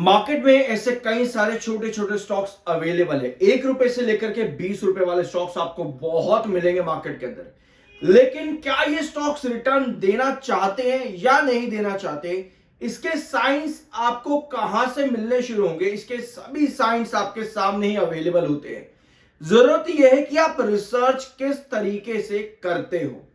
Market में ऐसे कई सारे छोटे छोटे स्टॉक्स अवेलेबल है। 1 रुपए से लेकर के 20 रुपए वाले स्टॉक्स आपको बहुत मिलेंगे मार्केट के अंदर। लेकिन क्या ये स्टॉक्स रिटर्न देना चाहते हैं या नहीं देना चाहते, इसके साइंस आपको कहां से मिलने शुरू होंगे, इसके सभी साइंस आपके सामने ही अवेलेबल होते हैं। जरूरत यह है कि आप रिसर्च किस तरीके से करते हो।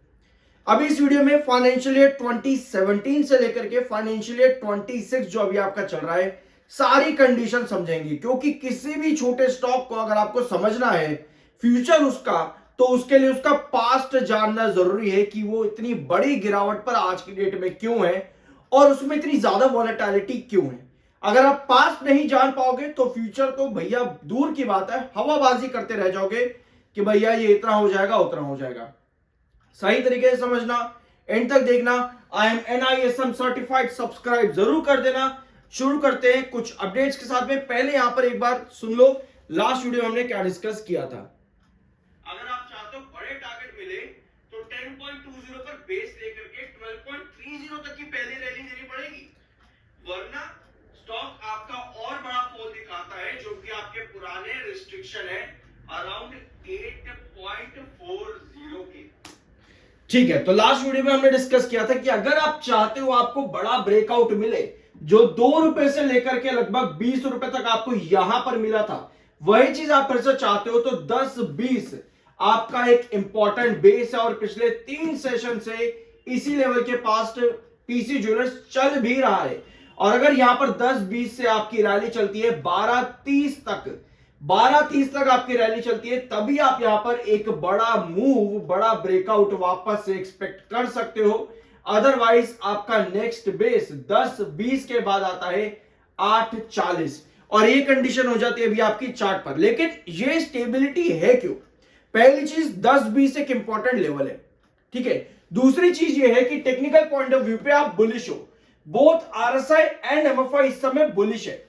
अभी इस वीडियो में फाइनेंशियल ईयर 2017 से लेकर के फाइनेंशियल ईयर 26 जो अभी आपका चल रहा है, सारी कंडीशन समझेंगे। क्योंकि किसी भी छोटे स्टॉक को अगर आपको समझना है फ्यूचर उसका, तो उसके लिए उसका पास्ट जानना जरूरी है कि वो इतनी बड़ी गिरावट पर आज की डेट में क्यों है और उसमें इतनी ज्यादा वॉलेटिलिटी क्यों है। अगर आप पास्ट नहीं जान पाओगे तो फ्यूचर तो भैया दूर की बात है, हवाबाजी करते रह जाओगे कि भैया ये इतना हो जाएगा उतना हो जाएगा। सही तरीके से समझना, एंड तक देखना। I am NISM certified, subscribe जरूर कर देना। शुरू करते हैं कुछ अपडेट्स के साथ में। पहले यहां पर एक बार सुन लो लास्ट वीडियो में हमने क्या डिस्कस किया था। अगर आप चाहते हो बड़े टारगेट मिले तो 10.20 पर बेस लेकर के 12.30 तक की पहली रैली देनी पड़ेगी, वरना स्टॉक आपका और बड़ा फॉल दिखाता है, जो कि आपके पुराने रिस्ट्रिक्शन है अराउंड 8.40 के। ठीक है, तो लास्ट वीडियो में हमने डिस्कस किया था कि अगर आप चाहते हो आपको बड़ा ब्रेकआउट मिले, जो 2 रुपए से लेकर के लगभग 20 रुपए तक आपको यहां पर मिला था, वही चीज आप फिर से चाहते हो तो 10-20 आपका एक इंपॉर्टेंट बेस है। और पिछले 3 सेशन से इसी लेवल के पास पीसी ज्वेलर्स चल भी रहा है। और अगर यहां पर 10-20 से आपकी रैली चलती है 12-30 तक आपकी रैली चलती है, तभी आप यहां पर एक बड़ा मूव, बड़ा ब्रेकआउट वापस से एक्सपेक्ट कर सकते हो। अदरवाइज आपका नेक्स्ट बेस 10-20 के बाद आता है 8.40, और ये कंडीशन हो जाती है अभी आपकी चार्ट पर। लेकिन ये स्टेबिलिटी है क्यों? पहली चीज 10-20 एक इंपॉर्टेंट लेवल है, ठीक है। दूसरी चीज ये है कि टेक्निकल पॉइंट ऑफ व्यू पे आप बुलिश हो। बोथ RSI एंड MFI इस समय बुलिश है,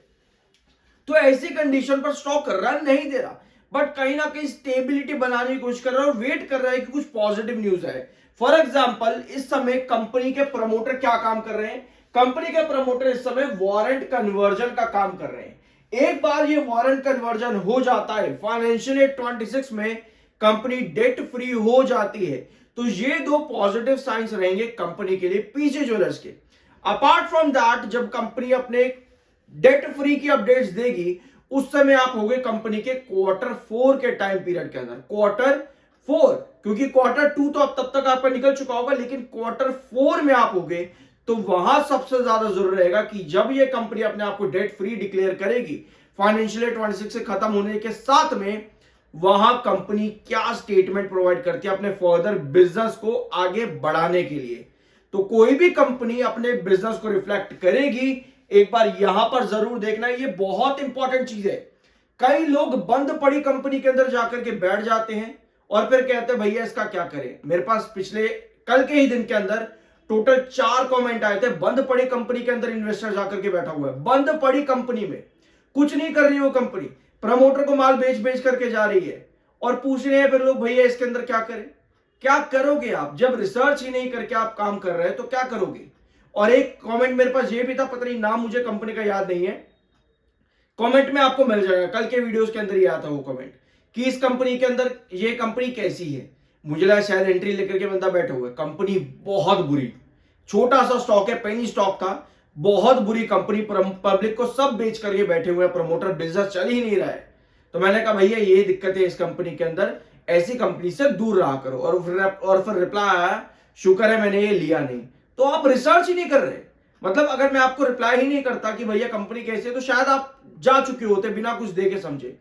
तो ऐसी कंडीशन पर स्टॉक रन नहीं दे रहा, बट कहीं ना कहीं स्टेबिलिटी बनाने की कोशिश कर रहा है और वेट कर रहा है कि कुछ पॉजिटिव न्यूज आए। फॉर एग्जांपल, इस समय कंपनी के प्रमोटर क्या काम कर रहे हैं? कंपनी के प्रमोटर इस समय वारंट कन्वर्जन का काम कर रहे हैं। एक बार ये वारंट कन्वर्जन हो जाता है, फाइनेंशियल ईयर 26 में कंपनी डेट फ्री हो जाती है, तो ये 2 पॉजिटिव साइंस रहेंगे कंपनी के लिए, पीजे ज्वेलर्स के। अपार्ट फ्रॉम दैट, जब कंपनी अपने डेट फ्री की अपडेट्स देगी, उस समय आप होंगे कंपनी के Q4 के टाइम पीरियड के अंदर। Q4, क्योंकि Q2 तो अब तब तक आपका निकल चुका होगा, लेकिन Q4 में आप होंगे, तो वहां सबसे ज्यादा जरूरी रहेगा कि जब ये कंपनी अपने आप को डेट फ्री डिक्लेयर करेगी फाइनेंशियल ईयर 26 से खत्म होने के साथ में, वहां कंपनी क्या स्टेटमेंट प्रोवाइड करती है अपने फर्दर बिजनेस को आगे बढ़ाने के लिए। तो कोई भी कंपनी अपने बिजनेस को रिफ्लेक्ट करेगी, एक बार यहां पर जरूर देखना, ये बहुत इंपॉर्टेंट चीज है। कई लोग बंद पड़ी कंपनी के अंदर जाकर के बैठ जाते हैं और फिर कहते हैं भैया इसका क्या करें। मेरे पास पिछले कल के ही दिन के अंदर टोटल 4 कमेंट आए थे, बंद पड़ी कंपनी के अंदर इन्वेस्टर जाकर के बैठा हुआ है। बंद पड़ी कंपनी में कुछ नहीं कर रही वो कंपनी, प्रमोटर को माल बेच बेच करके जा रही है, और पूछ रहे हैं फिर लोग भैया इसके अंदर क्या करें। क्या करोगे आप जब रिसर्च ही नहीं करके आप काम कर रहे हैं, तो क्या करोगे? और एक कमेंट मेरे पास ये भी था, पता नहीं नाम मुझे कंपनी का याद नहीं है, कमेंट में आपको मिल जाएगा, कल के वीडियोस के अंदर ही आता वो कमेंट कि इस कंपनी के अंदर ये कंपनी कैसी है। मुझे लगा शायद एंट्री लेकर के बंदा बैठा हुआ है। कंपनी बहुत बुरी, छोटा सा स्टॉक है, पेनी स्टॉक था, बहुत बुरी कंपनी, पब्लिक को सब बेच करके बैठे हुए हैं, प्रमोटर बिजनेस चल ही नहीं रहा है। तो मैंने कहा भैया ये दिक्कत है इस कंपनी के अंदर, ऐसी कंपनी से दूर रहा करो। और फिर रिप्लाई आया, शुक्र है मैंने ये लिया नहीं। तो आप रिसर्च ही नहीं कर रहे। मतलब अगर मैं आपको रिप्लाई ही नहीं करता कि भैया कंपनी कैसी है, तो शायद आप जा चुके होते बिना कुछ देखे समझे।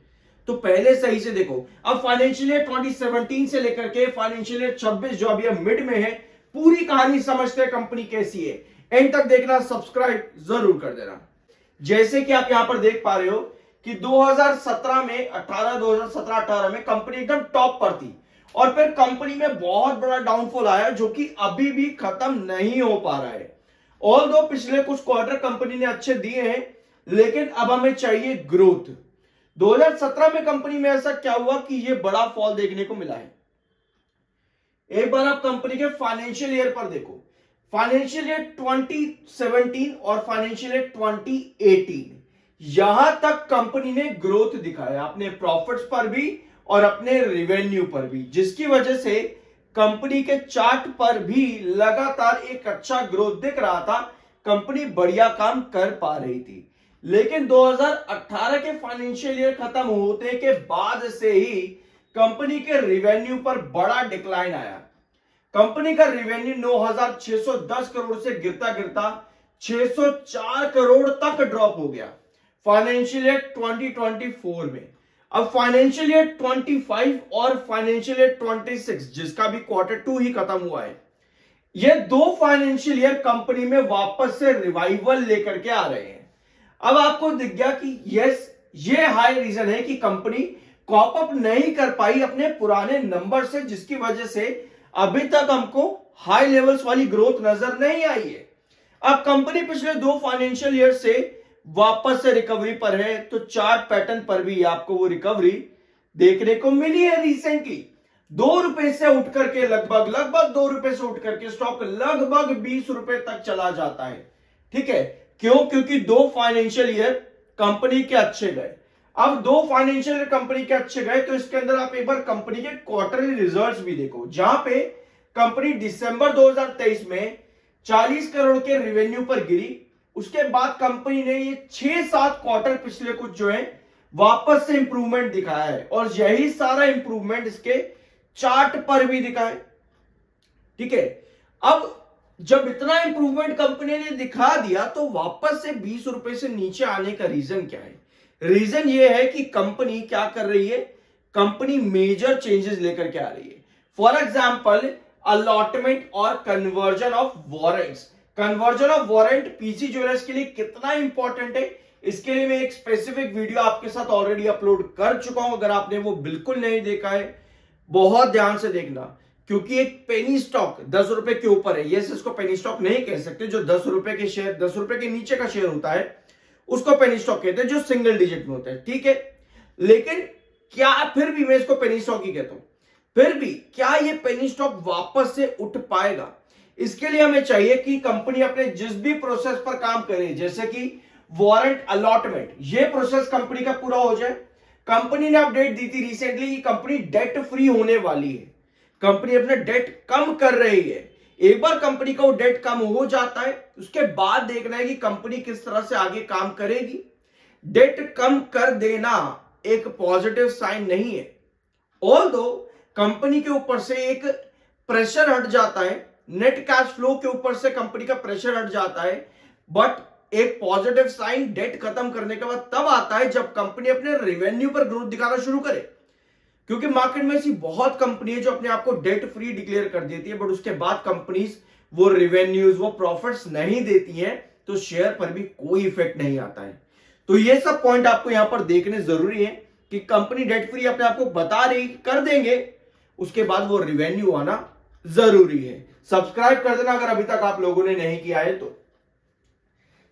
तो पहले सही से देखो। अब फाइनेंशियल ईयर 2017 से लेकर के फाइनेंशियल ईयर 26 जो अभी मिड में है, पूरी कहानी समझते हैं कंपनी कैसी है। एंड तक देखना, सब्सक्राइब जरूर कर देना। जैसे कि आप यहां पर देख पा रहे हो कि 2017 में 2017-18 में कंपनी एकदम टॉप पर थी, और फिर कंपनी में बहुत बड़ा डाउनफॉल आया जो कि अभी भी खत्म नहीं हो पा रहा है। ऑल्दो पिछले कुछ क्वार्टर कंपनी ने अच्छे दिए हैं, लेकिन अब हमें चाहिए ग्रोथ। 2017 में कंपनी में ऐसा क्या हुआ कि ये बड़ा फॉल देखने को मिला है। एक बार आप कंपनी के फाइनेंशियल ईयर पर देखो, फाइनेंशियल ईयर 2017 और फाइनेंशियल ईयर 2018, यहां तक कंपनी ने ग्रोथ दिखाया अपने प्रॉफिट्स पर भी और अपने रेवेन्यू पर भी, जिसकी वजह से कंपनी के चार्ट पर भी लगातार एक अच्छा ग्रोथ दिख रहा था। कंपनी बढ़िया काम कर पा रही थी। लेकिन 2018 के फाइनेंशियल ईयर खत्म होते के बाद से ही कंपनी के रेवेन्यू पर बड़ा डिक्लाइन आया। कंपनी का रेवेन्यू 9,610 करोड़ से गिरता गिरता 604 करोड़ तक ड्रॉप हो गया फाइनेंशियल ईयर 2024 में। अब फाइनेंशियल ईयर 25 और फाइनेंशियल ईयर 26 जिसका भी Q2 ही खत्म हुआ है, ये दो फाइनेंशियल ईयर कंपनी में वापस से रिवाइवल लेकर के आ रहे हैं। अब आपको दिख गया कि यस, ये हाई रीजन है कि कंपनी कॉप अप नहीं कर पाई अपने पुराने नंबर से, जिसकी वजह से अभी तक हमको हाई लेवल्स वाली ग्रोथ नजर नहीं आई है। अब कंपनी पिछले दो फाइनेंशियल ईयर से वापस से रिकवरी पर है, तो चार्ट पैटर्न पर भी आपको वो रिकवरी देखने को मिली है रिसेंटली। 2 रुपए से उठ करके लगभग 2 रुपए से उठ करके स्टॉक लगभग 20 रुपए तक चला जाता है। ठीक है, क्यों? क्योंकि दो फाइनेंशियल ईयर कंपनी के अच्छे गए। अब दो फाइनेंशियल ईयर कंपनी के अच्छे गए तो इसके अंदर आप एक बार कंपनी के क्वार्टरली रिजल्ट्स भी देखो, जहां पे कंपनी दिसंबर 2023 में 40 करोड़ के रेवेन्यू पर गिरी। उसके बाद कंपनी ने ये 6-7 क्वार्टर पिछले कुछ जो है वापस से इंप्रूवमेंट दिखाया है, और यही सारा इंप्रूवमेंट इसके चार्ट पर भी दिखा है। ठीक है, अब जब इतना इंप्रूवमेंट कंपनी ने दिखा दिया तो वापस से 20 रुपए से नीचे आने का रीजन क्या है? रीजन ये है कि कंपनी क्या कर रही है, कंपनी मेजर चेंजेस लेकर के आ रही है। फॉर एग्जांपल अलॉटमेंट और conversion of warrants. Conversion of warrant PC jewellers के लिए कितना इंपॉर्टेंट है, इसके लिए मैं एक स्पेसिफिक वीडियो आपके साथ ऑलरेडी अपलोड कर चुका हूं। अगर आपने वो बिल्कुल नहीं देखा है, बहुत ध्यान से देखना, क्योंकि एक पेनी स्टॉक 10 रुपए के ऊपर है, यस इसको पेनी स्टॉक नहीं कह सकते। जो 10 रुपए के शेयर, 10 रुपए के नीचे का शेयर होता है उसको पेनी स्टॉक कहते हैं, जो सिंगल डिजिट में होता है। ठीक है, लेकिन क्या फिर भी मैं इसको पेनी स्टॉक ही कहता हूं, फिर भी क्या ये पेनी स्टॉक वापस से उठ पाएगा? इसके लिए हमें चाहिए कि कंपनी अपने जिस भी प्रोसेस पर काम करे, जैसे कि वारंट अलॉटमेंट, ये प्रोसेस कंपनी का पूरा हो जाए। कंपनी ने अपडेट दी थी रिसेंटली कि कंपनी डेट फ्री होने वाली है, कंपनी अपना डेट कम कर रही है। एक बार कंपनी का वो डेट कम हो जाता है, उसके बाद देखना है कि कंपनी किस तरह से आगे काम करेगी। डेट कम कर देना एक पॉजिटिव साइन नहीं है, ऑल्दो कंपनी के ऊपर से एक प्रेशर हट जाता है, नेट कैश फ्लो के ऊपर से कंपनी का प्रेशर हट जाता है, बट एक पॉजिटिव साइन डेट खत्म करने के बाद तब आता है जब कंपनी अपने रेवेन्यू पर ग्रोथ दिखाना शुरू करे। क्योंकि मार्केट में ऐसी बहुत कंपनी है जो अपने आप को डेट फ्री डिक्लेयर कर देती है, बट उसके बाद कंपनीज वो रेवेन्यूज, वो प्रॉफिट्स नहीं देती हैं, तो शेयर पर भी कोई इफेक्ट नहीं आता है। तो ये सब पॉइंट आपको यहां पर देखने जरूरी है कि कंपनी डेट फ्री अपने आप को बता रही कर देंगे, उसके बाद वो रेवेन्यू आना जरूरी है। सब्सक्राइब कर देना अगर अभी तक आप लोगों ने नहीं किया है तो।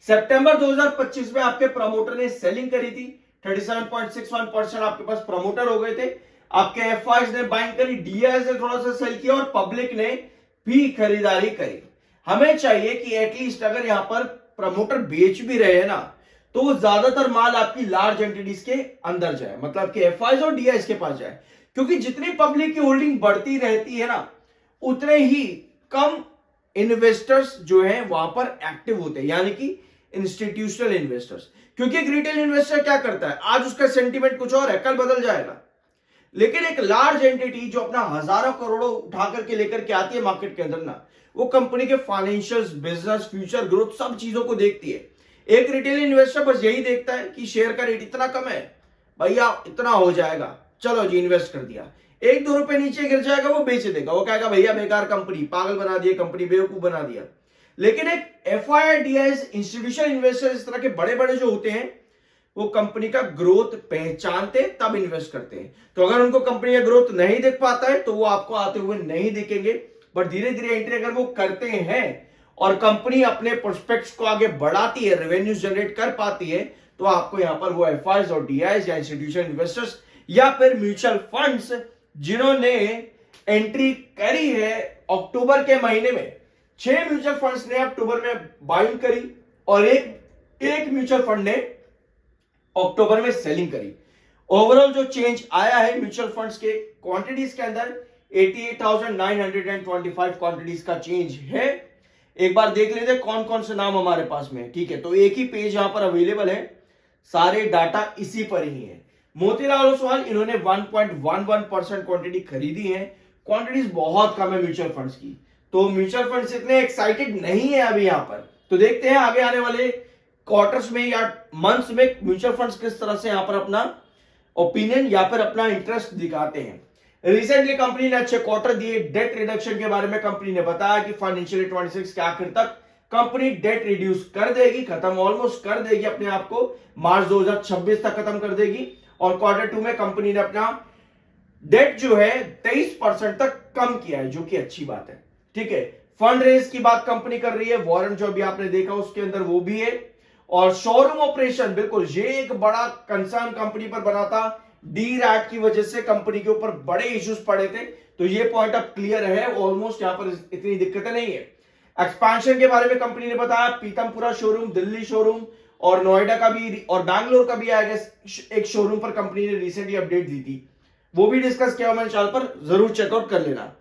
सितंबर 2025 में आपके प्रमोटर ने सेलिंग करी थी, 37.61% आपके पास प्रमोटर हो गए थे। आपके एफआईज ने बाइंग करी, डीआईएस ने थोड़ा सा सेल किया और पब्लिक ने भी खरीदारी करी। हमें चाहिए कि एटलीस्ट अगर यहां पर प्रमोटर बेच भी रहे हैं ना, तो वो ज्यादातर माल आपकी लार्ज एंटिटीज के अंदर जाए, मतलब कि एफआईज और डीआईएस के पास जाए। क्योंकि जितनी पब्लिक की होल्डिंग बढ़ती रहती है ना, उतने ही कम इन्वेस्टर्स जो है वहां पर एक्टिव होते हैं, यानी कि इंस्टीट्यूशनल इन्वेस्टर्स। क्योंकि एक रिटेल इन्वेस्टर क्या करता है, आज उसका सेंटीमेंट कुछ और है, कल बदल जाएगा। लेकिन एक लार्ज एंटिटी जो अपना हजारों करोड़ों उठा करके लेकर के आती है मार्केट के अंदर ना, वो कंपनी के फाइनेंशियल्स, बिजनेस, फ्यूचर ग्रोथ, सब चीजों को देखती है। एक रिटेल इन्वेस्टर बस यही देखता है कि शेयर का रेट इतना कम है, भैया इतना हो जाएगा, चलो जी इन्वेस्ट कर दिया। 1-2 रुपए नीचे गिर जाएगा वो बेच देगा, वो कहेगा भैया बेकार कंपनी, पागल बना दिया कंपनी, बेवकूफ बना दिया। लेकिन एक एफआई, डीआईएस, इंस्टीट्यूशनल इन्वेस्टर, इस तरह के बड़े बड़े जो होते हैं, वो कंपनी का ग्रोथ पहचानते तब इन्वेस्ट करते हैं। तो अगर उनको कंपनी का ग्रोथ नहीं देख पाता है तो वो आपको आते हुए नहीं दिखेंगे, बट धीरे धीरे एंट्री अगर वो करते हैं और कंपनी अपने प्रोस्पेक्ट्स को आगे बढ़ाती है, रेवेन्यू जनरेट कर पाती है, तो आपको यहां पर वो एफआईज और डीआईएस या इंस्टीट्यूशनल इन्वेस्टर्स या फिर म्यूचुअल फंड्स जिन्होंने एंट्री करी है अक्टूबर के महीने में, 6 म्यूचुअल फंड्स ने अक्टूबर में बाइंग करी और एक म्यूचुअल फंड ने अक्टूबर में सेलिंग करी। ओवरऑल जो चेंज आया है म्यूचुअल फंड्स के क्वांटिटीज के अंदर 88,925 क्वांटिटीज का चेंज है। एक बार देख लेते कौन कौन से नाम हमारे पास में, ठीक है। तो एक ही पेज यहां पर अवेलेबल है, सारे डाटा इसी पर ही है। मोतीलाल ओसवाल इन्होंने 1.11% क्वांटिटी खरीदी है। क्वांटिटीज बहुत कम है म्यूचुअल फंड्स की, तो म्यूचुअल फंड्स इतने एक्साइटेड नहीं है अभी यहां पर। तो देखते हैं आगे आने वाले क्वार्टर्स में या मंथ्स में म्यूचुअल फंड्स किस तरह से यहां पर अपना ओपिनियन या फिर अपना इंटरेस्ट दिखाते हैं। रिसेंटली कंपनी ने अच्छे क्वार्टर दिए। डेट रिडक्शन के बारे में कंपनी ने बताया कि फाइनेंशियल 26 के आखिर तक कंपनी डेट रिड्यूस कर देगी, खत्म ऑलमोस्ट कर देगी अपने आप को, मार्च 2026 तक खत्म कर देगी। और क्वार्टर 2 में कंपनी ने अपना डेट जो है 23% तक कम किया है, जो कि अच्छी बात है, ठीक है। फंड रेज की बात कंपनी कर रही है, वारंट जो अभी आपने देखा उसके अंदर वो भी है। और शोरूम ऑपरेशन, बिल्कुल ये एक बड़ा कंसर्न कंपनी पर बना था, डी रैट की वजह से कंपनी के ऊपर बड़े इश्यूज पड़े थे, तो ये पॉइंट अब क्लियर है, ऑलमोस्ट यहां पर इतनी दिक्कतें नहीं है। एक्सपेंशन के बारे में कंपनी ने बताया, पीतमपुरा शोरूम, दिल्ली शोरूम और नोएडा का भी और बैंगलोर का भी आएगा एक शोरूम पर कंपनी ने रिसेंटली अपडेट दी थी, वो भी डिस्कस किया मैंने चैनल पर, जरूर चेकआउट कर लेना।